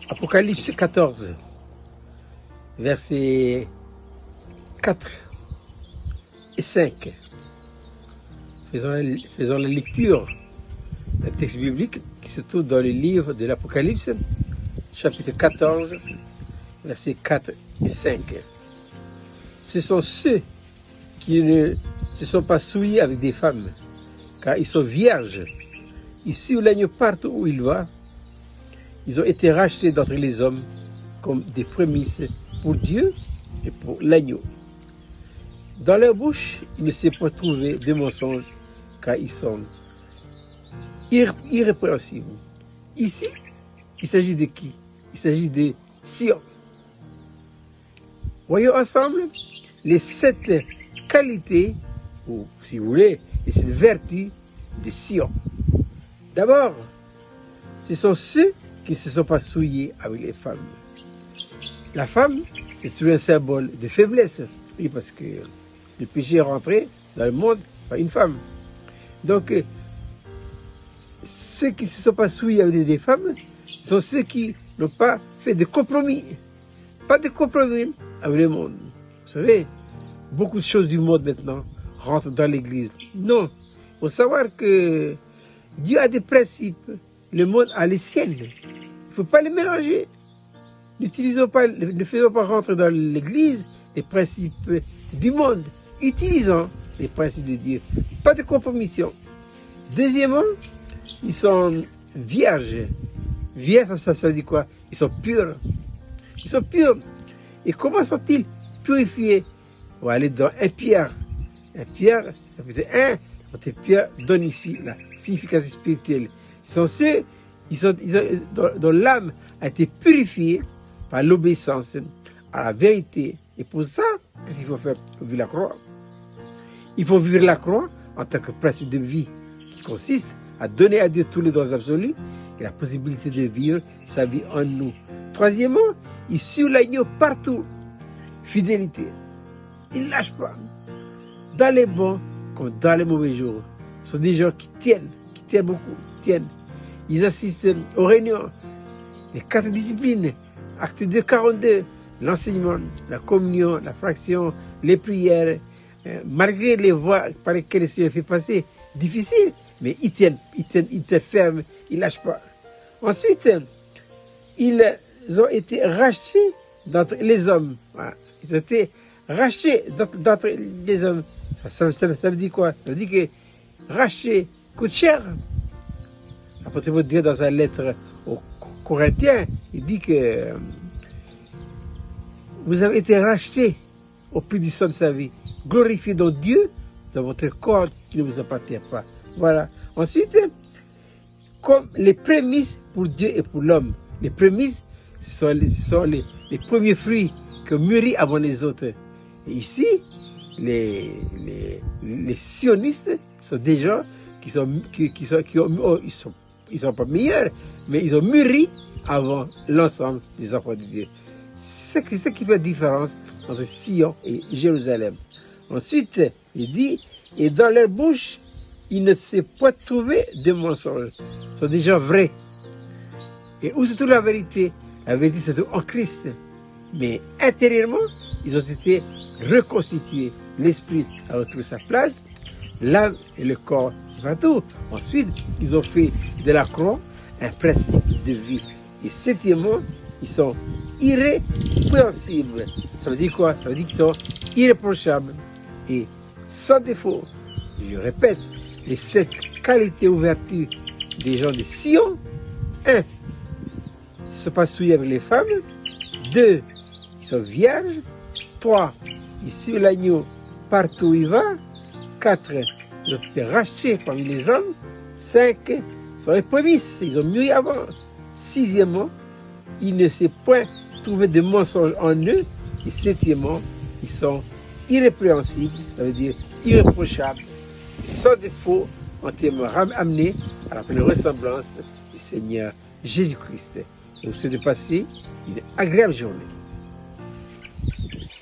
Apocalypse 14, versets 4 et 5. Faisons la lecture d'un texte biblique qui se trouve dans le livre de l'Apocalypse, chapitre 14, versets 4 et 5. Ce sont ceux qui ne se sont pas souillés avec des femmes, car ils sont vierges. Ils suivent l'agneau partout où il va. Ils ont été rachetés d'entre les hommes comme des prémices pour Dieu et pour l'agneau. Dans leur bouche, il ne s'est pas trouvé de mensonges, car ils sont irrépréhensibles. Ici, il s'agit de qui? Il s'agit de Sion. Voyons ensemble les 7 qualités, ou si vous voulez, les 7 vertus de Sion. D'abord, ce sont ceux qui ne se sont pas souillés avec les femmes. La femme, c'est toujours un symbole de faiblesse. Oui, parce que le péché est rentré dans le monde par une femme. Donc, ceux qui ne se sont pas souillés avec des femmes sont ceux qui n'ont pas fait de compromis. Pas de compromis avec le monde. Vous savez, beaucoup de choses du monde maintenant rentrent dans l'Église. Non, il faut savoir que Dieu a des principes. Le monde a les siennes. Il ne faut pas les mélanger. Ne faisons pas rentrer dans l'Église les principes du monde. Utilisons les principes de Dieu. Pas de compromission. Deuxièmement, ils sont vierges. Vierges, ça dit quoi? Ils sont purs. Ils sont purs. Et comment sont-ils purifiés? On va aller dans 1 Pierre. 1 Pierre, chapitre 1, Pierre donne ici la signification spirituelle. Ce sont ceux dont l'âme a été purifiée par l'obéissance à la vérité. Et pour ça, qu'est-ce qu'il faut faire? Il faut vivre la croix. Il faut vivre la croix en tant que principe de vie qui consiste à donner à Dieu tous les dons absolus et la possibilité de vivre sa vie en nous. Troisièmement, il suit l'agneau partout. Fidélité. Il ne lâche pas. Dans les bons comme dans les mauvais jours. Ce sont des gens qui tiennent beaucoup, tiennent. Ils assistent aux réunions, les 4 disciplines, acte 2, 42, l'enseignement, la communion, la fraction, les prières, malgré les voies par lesquelles le Seigneur fait passer, difficile, mais ils tiennent fermes, ils ne lâchent pas. Ensuite, ils ont été rachetés d'entre les hommes. Voilà. Ils ont été rachetés d'entre les hommes. Ça veut dire quoi? Ça veut dire que racheter coûte cher. L'apôtre Paul dit dans sa lettre aux Corinthiens, il dit que vous avez été rachetés au prix du sang de sa vie. Glorifiez donc Dieu dans votre corps qui ne vous appartient pas. Voilà. Ensuite, comme les prémices pour Dieu et pour l'homme. Les prémices, ce sont les premiers fruits qui mûrissent avant les autres. Et ici, les sionistes sont des gens qui sont pas meilleurs, mais ils ont mûri avant l'ensemble des enfants de Dieu. C'est ce qui fait la différence entre Sion et Jérusalem. Ensuite, il dit, et dans leur bouche, il ne s'est pas trouvé de mensonges. Ce sont des gens vrais. Et où se trouve la vérité? La vérité se trouve en Christ. Mais intérieurement, ils ont été reconstitués. L'esprit a retrouvé sa place, l'âme et le corps, c'est pas tout. Ensuite, ils ont fait de la croix un principe de vie. Et septièmement, ils sont irrépréhensibles. Ça veut dire quoi? Ça veut dire qu'ils sont irréprochables et sans défaut. Je répète, les 7 qualités ou vertus des gens de Sion. 1. Ils ne se sont pas souillés avec les femmes. 2. Ils sont vierges. 3. Ils suivent l'agneau partout où il va. 4. Ils ont été rachetés parmi les hommes. 5. Ils sont les prémices. Ils ont mûri avant. 6èmement, il ne s'est point trouvé de mensonges en eux. Et 7èmement, ils sont irrépréhensibles. Ça veut dire irréprochables. Et sans défaut, en termes amenés à la pleine ressemblance du Seigneur Jésus-Christ. Je vous souhaite de passer une agréable journée.